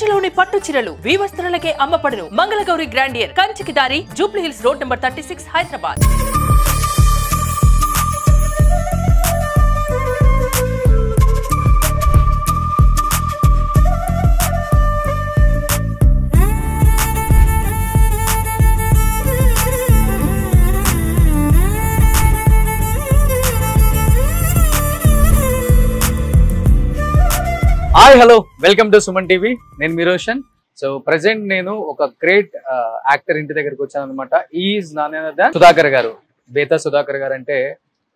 కంచిలోని పట్టు చీరలు వీవస్త్రాలకే అమ్మపడును. మంగళగౌరి గ్రాండియర్ కంచికి దారి Jubilee hills road number 36 Hyderabad. Hi hello welcome to Suman TV. నేను మీరోషన్. సో ప్రెసెంట్ నేను ఒక గ్రేట్ యాక్టర్ ఇంటి దగ్గరికి వచ్చాను అనమాట. ఈజ్ నాన్న సుధాకర్ గారు. బేతా సుధాకర్ గారు అంటే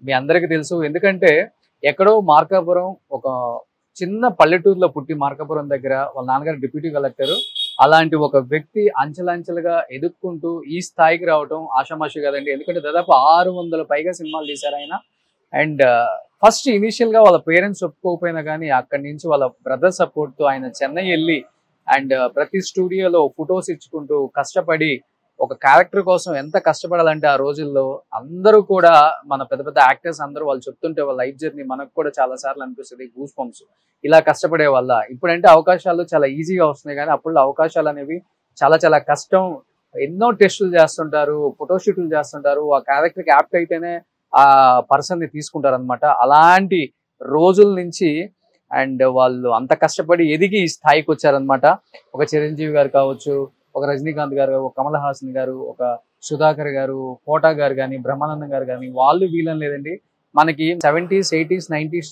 మీ అందరికీ తెలుసు. ఎందుకంటే ఎక్కడో మార్కాపురం ఒక చిన్న పల్లెటూరులో పుట్టి మార్కాపురం దగ్గర వాళ్ళ నాన్నగారు డిప్యూటీ కలెక్టర్. అలాంటి ఒక వ్యక్తి అంచెలంచెలుగా ఎదుక్కుంటూ ఈ స్థాయికి రావటం ఆషామాషి కదండి. ఎందుకంటే దాదాపు 600 పైగా సినిమాలు తీశారు ఆయన. అండ్ ఫస్ట్ ఇనిషియల్ గా వాళ్ళ పేరెంట్స్ ఒప్పుకోకపోయినా కానీ అక్కడి నుంచి వాళ్ళ బ్రదర్ సపోర్ట్ తో ఆయన చెన్నై వెళ్ళి అండ్ ప్రతి స్టూడియోలో ఫొటోస్ ఇచ్చుకుంటూ కష్టపడి ఒక క్యారెక్టర్ కోసం ఎంత కష్టపడాలంటే ఆ రోజుల్లో అందరూ కూడా మన పెద్ద పెద్ద యాక్టర్స్ అందరూ వాళ్ళు చెప్తుంటే వాళ్ళ లైఫ్ జర్నీ మనకు కూడా చాలా సార్లు అనిపిస్తుంది గూస్ బంప్స్. ఇలా కష్టపడే వల్ల ఇప్పుడంటే అవకాశాలు చాలా ఈజీగా వస్తున్నాయి, కానీ అప్పుడు అవకాశాలు అనేవి చాలా చాలా కష్టం. ఎన్నో టెస్టులు చేస్తుంటారు, ఫోటోషూట్లు చేస్తుంటారు. ఆ క్యారెక్టర్కి యాప్ట్ అయితేనే ఆ పర్సన్ ని తీసుకుంటారు అనమాట. అలాంటి రోజుల నుంచి అండ్ వాళ్ళు అంత కష్టపడి ఎదిగి ఈ స్థాయికి వచ్చారనమాట. ఒక చిరంజీవి గారు కావచ్చు, ఒక రజనీకాంత్ గారు, ఒక కమల్ హాసన్ గారు, ఒక సుధాకర్ గారు, కోటా గారు కానీ, బ్రహ్మానందం గారు కానీ, వాళ్ళు వీళ్ళని లేదండి. మనకి 70s, 80s, 90s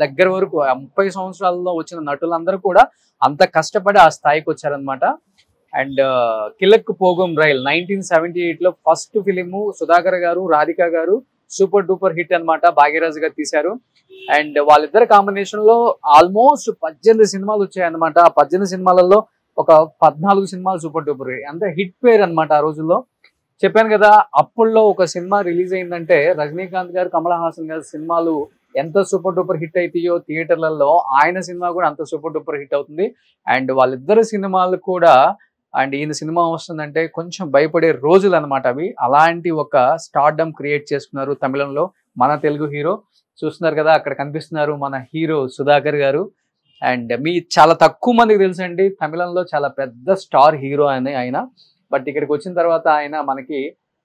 దగ్గర వరకు 30 సంవత్సరాల్లో వచ్చిన నటులందరూ కూడా అంత కష్టపడి ఆ స్థాయికి వచ్చారనమాట. అండ్ కిలక్ పోగం రైల్ 1978లో ఫస్ట్ ఫిలిము సుధాకర్ గారు, రాధిక గారు సూపర్ డూపర్ హిట్ అనమాట. భాగ్యరాజ్ గారు తీశారు. అండ్ వాళ్ళిద్దరు కాంబినేషన్ లో ఆల్మోస్ట్ 18 సినిమాలు వచ్చాయన్నమాట. ఆ 18 సినిమాలలో ఒక 14 సినిమాలు సూపర్ డూపర్ అంటే హిట్ పేరు అనమాట ఆ రోజుల్లో. చెప్పాను కదా, అప్పుల్లో ఒక సినిమా రిలీజ్ అయిందంటే రజనీకాంత్ గారు, కమల్ హాసన్ గారు సినిమాలు ఎంత సూపర్ డూపర్ హిట్ అవుతాయో థియేటర్లలో ఆయన సినిమా కూడా అంత సూపర్ డూపర్ హిట్ అవుతుంది. అండ్ వాళ్ళిద్దరు సినిమాలు కూడా అండ్ ఈయన సినిమా వస్తుందంటే కొంచెం భయపడే రోజులు అనమాట అవి. అలాంటి ఒక స్టార్డమ్ క్రియేట్ చేసుకున్నారు తమిళంలో మన తెలుగు హీరో. చూస్తున్నారు కదా అక్కడ కనిపిస్తున్నారు మన హీరో సుధాకర్ గారు. అండ్ మీ చాలా తక్కువ మందికి తెలుసండి తమిళంలో చాలా పెద్ద స్టార్ హీరో అని ఆయన. బట్ ఇక్కడికి వచ్చిన తర్వాత ఆయన మనకి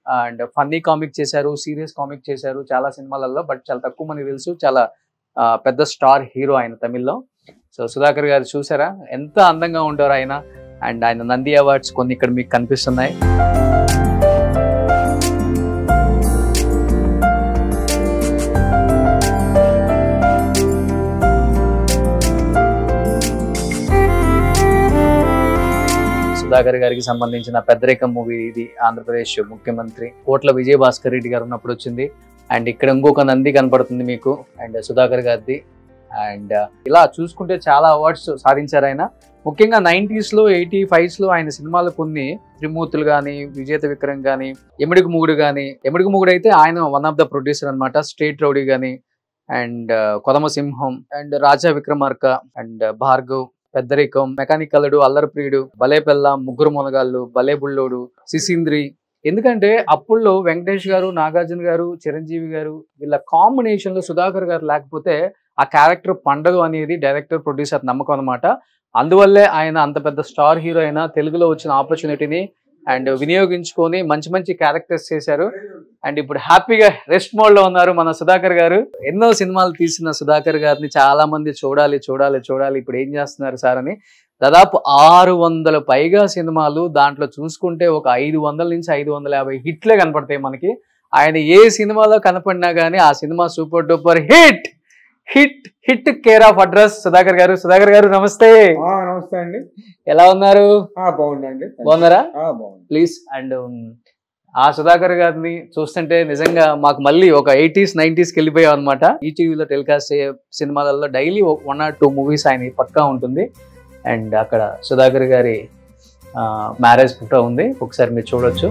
అండ్ ఫన్నీ కామిక్ చేశారు, సీరియస్ కామిక్ చేశారు చాలా సినిమాలలో. బట్ చాలా తక్కువ మందికి తెలుసు, చాలా పెద్ద స్టార్ హీరో ఆయన తమిళ్లో. సో సుధాకర్ గారు చూసారా ఎంత అందంగా ఉంటారు ఆయన. అండ్ ఆయన నంది అవార్డ్స్ కొన్ని ఇక్కడ మీకు కనిపిస్తున్నాయి. సుధాకర్ గారికి సంబంధించిన పెద్దరికం మూవీ ఇది. ఆంధ్రప్రదేశ్ ముఖ్యమంత్రి కోట్ల విజయభాస్కర్ రెడ్డి గారు ఉన్నప్పుడు వచ్చింది. అండ్ ఇక్కడ ఇంకొక నంది కనపడుతుంది మీకు అండ్ సుధాకర్ గారిది. అండ్ ఇలా చూసుకుంటే చాలా అవార్డ్స్ సాధించారు ఆయన. ముఖ్యంగా 90s లో 85s లో ఆయన సినిమాలు కొన్ని త్రిమూర్తులు కానీ, విజేత విక్రమ్ కానీ, ఎమిడికి ముగుడు కానీ, ఎమిడికి ముగుడు అయితే ఆయన వన్ ఆఫ్ ద ప్రొడ్యూసర్ అనమాట. స్టేట్ రౌడీ కానీ అండ్ కొదమ సింహం and Raja Vikramarka and Bhargav, పెద్దరికం, మెకానిక్ అల్లుడు, అల్లరి ప్రియుడు, భలే పెల్ల, ముగ్గురు మొనగాళ్ళు, భలే బుల్లోడు, సిసింద్రి. ఎందుకంటే అప్పుల్లో వెంకటేష్ గారు, నాగార్జున గారు, చిరంజీవి గారు వీళ్ళ కాంబినేషన్ లో సుధాకర్ గారు లేకపోతే ఆ క్యారెక్టర్ పండగ అనేది డైరెక్టర్ ప్రొడ్యూసర్ నమ్మకం అనమాట. అందువల్లే ఆయన అంత పెద్ద స్టార్ హీరో అయినా తెలుగులో వచ్చిన ఆపర్చునిటీని అండ్ వినియోగించుకొని మంచి మంచి క్యారెక్టర్స్ చేశారు. అండ్ ఇప్పుడు హ్యాపీగా రెస్ట్ మోడ్ లో ఉన్నారు మన సుధాకర్ గారు. ఎన్నో సినిమాలు తీసిన సుధాకర్ గారిని చాలా మంది చూడాలి చూడాలి చూడాలి ఇప్పుడు ఏం చేస్తున్నారు సార్ అని. దాదాపు 600 పైగా సినిమాలు, దాంట్లో చూసుకుంటే ఒక 500 నుంచి 550 హిట్లే కనపడతాయి మనకి. ఆయన ఏ సినిమాలో కనపడినా కానీ ఆ cinema super duper hit hit hit care of address Sudhakar గారు. సుధాకర్ గారు నమస్తే. నమస్తే అండి, ఎలా ఉన్నారు? బాగుందండి. బాగున్నారా? ప్లీజ్. అండ్ ఆ సుధాకర్ గారిని చూస్తుంటే నిజంగా మాకు మళ్ళీ ఒక 80s, 90s వెళ్ళిపోయాం అనమాట. ఈటీవీలో టెలికాస్ట్ అయ్యే సినిమాలలో డైలీ 1 or 2 మూవీస్ ఆయన పక్కా ఉంటుంది. అండ్ అక్కడ సుధాకర్ గారి మ్యారేజ్ ఫోటో ఉంది, ఒకసారి మీరు చూడొచ్చు.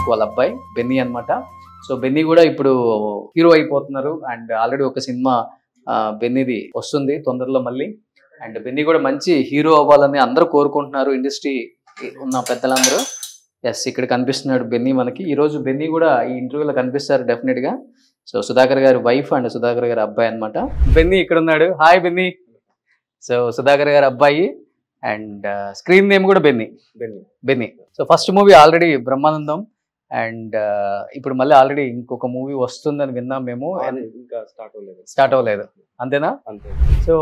వాళ్ళ అబ్బాయి బెన్నీ అనమాట. సో బెన్నీ కూడా ఇప్పుడు హీరో అయిపోతున్నారు. అండ్ ఆల్రెడీ ఒక సినిమా బెన్నీది వస్తుంది తొందరలో మళ్ళీ. అండ్ బెన్నీ కూడా మంచి హీరో అవ్వాలని అందరూ కోరుకుంటున్నారు ఇండస్ట్రీ ఉన్న పెద్దలందరూ. ఎస్, ఇక్కడ కనిపిస్తున్నాడు బెన్నీ మనకి. ఈ రోజు బెన్నీ కూడా ఈ ఇంటర్వ్యూలో కనిపిస్తారు డెఫినెట్ గా. సో సుధాకర్ గారి వైఫ్ అండ్ సుధాకర్ గారి అబ్బాయి అనమాట. బెన్నీ ఇక్కడ ఉన్నాడు. Hi Benny. సో సుధాకర్ గారి అబ్బాయి అండ్ స్క్రీన్ నేమ్ కూడా Benny. So first movie already Brahmanandam and ఇప్పుడు మళ్ళీ ఆల్రెడీ ఇంకొక మూవీ వస్తుందని విన్నాం మేము. ఇంకా స్టార్ట్ అవ్వలేదు అంతేనా? సో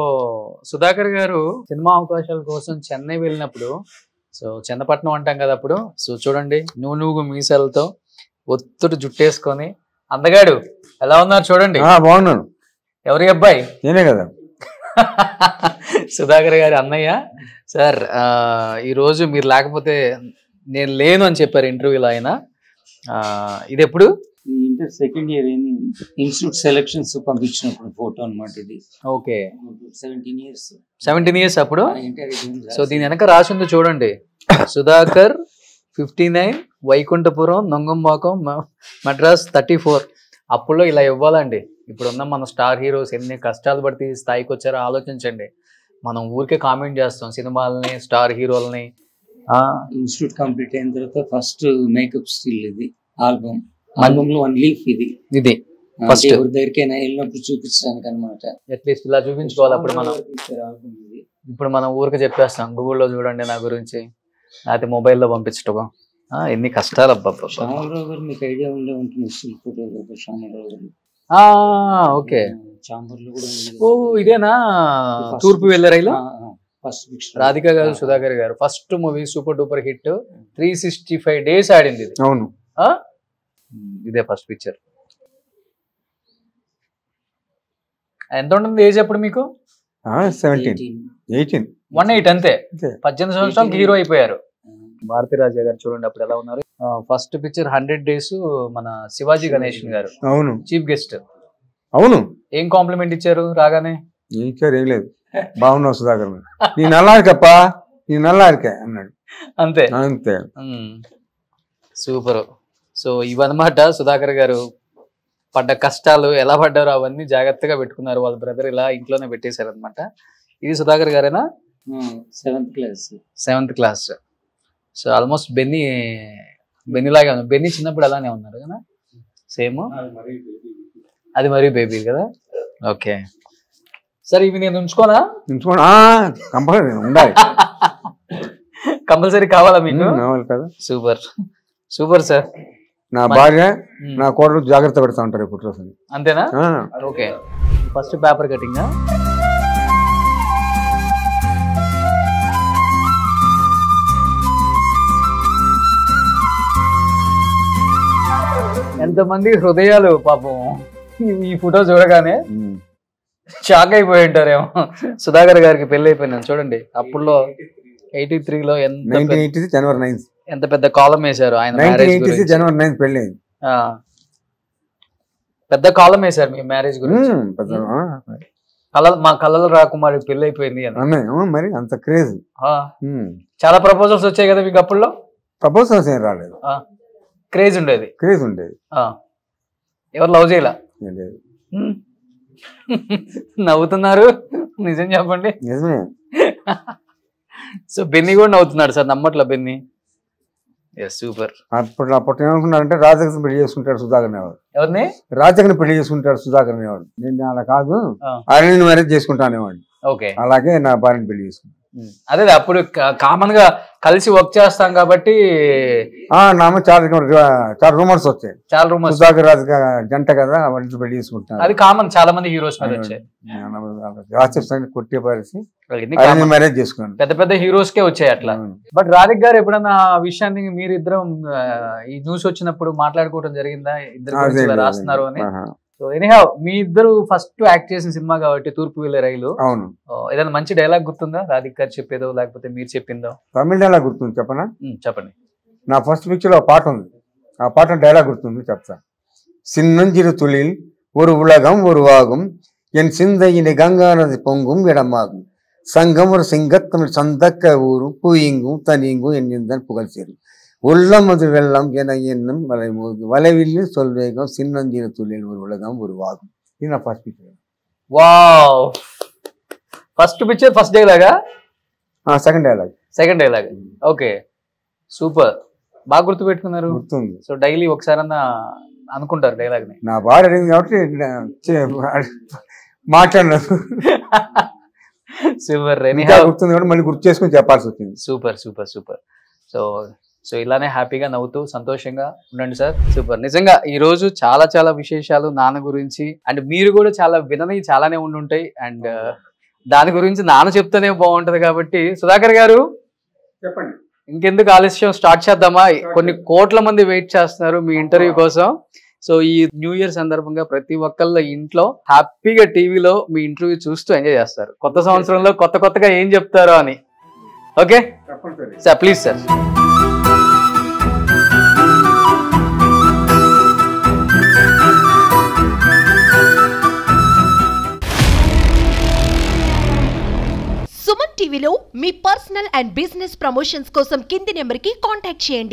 సుధాకర్ గారు సినిమా అవకాశాల కోసం చెన్నై వెళ్ళినప్పుడు, సో చెన్నపట్నం అంటాం కదా అప్పుడు, సో చూడండి నూనూగు మీసాలతో ఒత్తుడు జుట్టేసుకొని అందగాడు ఎలా ఉన్నారు చూడండి. బాగున్నాను. ఎవరి అబ్బాయి? నేనే కదా. సుధాకర్ గారి అన్నయ్య. సార్ ఈరోజు మీరు లేకపోతే నేను లేను అని చెప్పారు ఇంటర్వ్యూలో ఆయన. ఇది ఎప్పుడు? Inter second year institute selections పంపించినప్పుడు ఫోటో అనమాట ఇది. ఓకే, 17 years అప్పుడు. సో దీని వెనక రాసింది చూడండి, సుధాకర్ 59, వైకుంఠపురం, నొంగంబాకం, మద్రాస్ 34. అప్పుల్లో ఇలా ఇవ్వాలండి. ఇప్పుడున్న మన స్టార్ హీరోస్ ఎన్ని కష్టాలు పడితే ఈ స్థాయికి వచ్చారో ఆలోచించండి. మనం ఊరికే కామెంట్ చేస్తాం సినిమాలని, స్టార్ హీరోలని. ఇన్స్టిట్యూట్ కంప్లీట్ అయిన తర్వాత ఫస్ట్ మేకప్ స్టిల్ ఇది ఆల్బమ్ లో 1 లీఫ్ ఇది ఫస్ట్ ఎవరి దగ్గరికైనా వెళ్ళినప్పుడు చూపించడానికి అనమాట. అట్లీస్ట్ ఇలా చూపించుకోవాలి. అప్పుడు మనం ఇప్పుడు మనం ఊరికి చెప్పేస్తాం గూగుల్లో చూడండి నా గురించి, లేకపోతే మొబైల్లో పంపించటం. ఎన్ని కష్టాలు అబ్బా. శ్యామలరావు గారు మీకు ఐడియా ఉండే ఉంటుంది, ఫోటోగ్రాఫర్ శ్యామలరావు గారు. ఓకే, చాంబర్లో కూడా. ఓ ఇదేనా తూర్పు వెళ్ళరైలో? ఫస్ట్ పిక్చర్ రాధిక గారు, సుధాకర్ గారు first movie super duper hit, 365 days ఆడింది ఇది. అవును, ఇదే ఫస్ట్ పిక్చర్. ఎంత ఉంటుంది ఏజ్ అప్పుడు మీకు? 17, 18, 18 అంతే. 18 సంవత్సరాలకి హీరో అయిపోయారు. భారతీ రాజా గారు చూడండి అప్పుడు ఎలా ఉన్నారు. ఫస్ట్ పిక్చర్ 100 days మన శివాజీ గణేషన్ గారు. అవును, చీఫ్ గెస్ట్. అవును. ఏం కాంప్లిమెంట్ ఇచ్చారు రాగానే? ఇచ్చారు, ఏం లేదు, బాగున్నావు సుధాకర్, నీ నల్లా ఇరుకప్పా, నీ నల్లా ఇరుకే అన్నాడు. అంతే అంతే. సూపర్. సో ఇవన్నమాట సుధాకర్ గారు పడ్డ కష్టాలు, ఎలా పడ్డారో అవన్నీ జాగ్రత్తగా పెట్టుకున్నారు. వాళ్ళ బ్రదర్ ఇలా ఇంట్లోనే పెట్టేశారు అనమాట. ఇది సుధాకర్ గారేనా? 7th class. So almost Benny లాగే ఉన్నారు. బెన్నీ చిన్నప్పుడు అలానే ఉన్నారు కదా, సేమ్. అది మరీ బేబీ కదా. ఓకే సార్, ఇవి నేను ఉంచుకోనా? కంపల్సరీ ఉండాలి. కంపల్సరీ కావాలా మీకు? కదా. Super sir. నా భార్య నా కోడలు జాగ్రత్త పెడతా ఉంటారు ఇప్పుడు రోజు. అంతేనా? ఓకే. First paper cutting. ఎంతమంది హృదయాలు పాపం ఈ ఫోటో చూడగానే షాక్ అయిపోయి ఉంటారేమో. సుధాకర్ గారికి పెళ్లి అయిపోయింది చూడండి. అప్పుడులో 83లో January 9th ఎంత పెద్ద కాలం వేశారు ఆయన మ్యారేజ్ గురించి. January 9th పెళ్లి అయింది. పెద్ద కాలం వేశారు మీ మ్యారేజ్ గురించి. మా కళ్ళలో రాకుమారి పెళ్లి అయిపోయింది అని. మరి అంత క్రేజ్. చాలా ప్రపోజల్స్ వచ్చాయి కదా మీకు అప్పుడులో? ప్రపోజల్స్ ఏం రాలేదు, క్రేజ్ ఉండేది. ఎవరు లవ్ చేయలా? నవ్వుతున్నారు, నిజం చెప్పండి. నిజమే. సో బెన్నీ కూడా నవ్వుతున్నాడు సార్, నమ్మట్లా బెన్నీ. సూపర్. అప్పుడు ఏమనుకున్నారంటే రాజకీయ పెళ్లి చేసుకుంటాడు సుధాకర్ అనేవాడు. ఎవరిని? రాజకీయ పెళ్లి చేసుకుంటాడు సుధాకర్ అనేవాడు. నేను అలా కాదు, ఆయన మ్యారేజ్ చేసుకుంటానేవాడు. ఓకే. అలాగే నా భార్యను పెళ్లి చేసుకుంటాను. అదే అప్పుడు కామన్ గా కలిసి వర్క్ చేస్తాం కాబట్టి నామ చాలా రూమర్స్ వచ్చాయి. చాలా రూమర్స్. సుధాకర్ రాజకీయ జంట కదా, వాళ్ళని పెళ్లి చేసుకుంటాను. అది కామన్, చాలా మంది హీరోస్ మీద వచ్చాయి. కొట్టే పరిస్థితి మ్యారేజ్ చేసుకున్నాను. పెద్ద పెద్ద హీరోస్ కే వచ్చాయి అట్లా. బట్ రాధిక్ గారు ఎప్పుడన్నా ఆ విషయాన్ని మీరిద్దరం ఈ న్యూస్ వచ్చినప్పుడు మాట్లాడుకోవడం జరిగిందా? ఇద్దరు రాస్తున్నారు అని. సో ఎనీహౌ మీ ఇద్దరు ఫస్ట్ యాక్ట్ చేసిన సినిమా కాబట్టి తూర్పు వెళ్ళే రైలు. అవును. ఏదైనా మంచి డైలాగ్ గుర్తుందా రాధిక్ గారు చెప్పేదో లేకపోతే మీరు చెప్పిందో? తమిళ డైలాగ్ గుర్తుంది, చెప్పనా? చెప్పండి. నా ఫస్ట్ పిక్చర్ లో పాట ఉంది, ఆ పాట డైలాగ్ గుర్తుంది, చెప్తా. சின்னஞ்சிறு துளில் ஒரு உலகம் உருவாகும் என் சிந்தையினை கங்கா நதி பொங்கும் இடமாகும் சங்கம் ஒரு சிங்கத்தமிழ் சந்தக்க ஊரும் பூயிங்கும் தனியங்கும் என்னின் புகழ் சேரும் உள்ளம் அது வெள்ளம் என என்னும் வளைவில் சொல்வேகம் சின்னஞ்சிறு துளில் ஒரு உலகம் உருவாகும். ఇది నా first picture. Wow. First picture first డైలాగా? Second dialogue. Okay, super. బాగా గుర్తు పెట్టుకున్నారు. గుర్తుంది. సో డైలీ ఒకసారన్నా అనుకుంటారు డైలాగ్ ని. నా భార్య అడిగింది కాబట్టి మాట్లాడినాను. సూపర్, గుర్తుంది కాబట్టి మళ్ళీ గుర్తు చేసుకుని చెప్పాల్సి వచ్చింది. Super super super. సో ఇలానే హ్యాపీగా నవ్వుతూ సంతోషంగా ఉండండి సార్. సూపర్. నిజంగా ఈ రోజు చాలా చాలా విశేషాలు నాన్న గురించి, అండ్ మీరు కూడా చాలా వినని చాలానే ఉండుంటాయి, అండ్ దాని గురించి నాన్న చెప్తేనే బాగుంటది. కాబట్టి సుధాకర్ గారు చెప్పండి, ఇంకెందుకు ఆలస్యం, స్టార్ట్ చేద్దామా? కొన్ని కోట్ల మంది వెయిట్ చేస్తున్నారు మీ ఇంటర్వ్యూ కోసం. సో ఈ న్యూ ఇయర్ సందర్భంగా ప్రతి ఒక్కళ్ళ ఇంట్లో హ్యాపీగా టీవీలో మీ ఇంటర్వ్యూ చూస్తూ ఎంజాయ్ చేస్తారు. కొత్త సంవత్సరంలో కొత్తగా ఏం చెప్తారో అని. Okay sir, please sir. Suman టీవీలో మీ పర్సనల్ అండ్ బిజినెస్ ప్రమోషన్స్ కోసం కింది నెంబర్కి కాంటాక్ట్ చేయండి.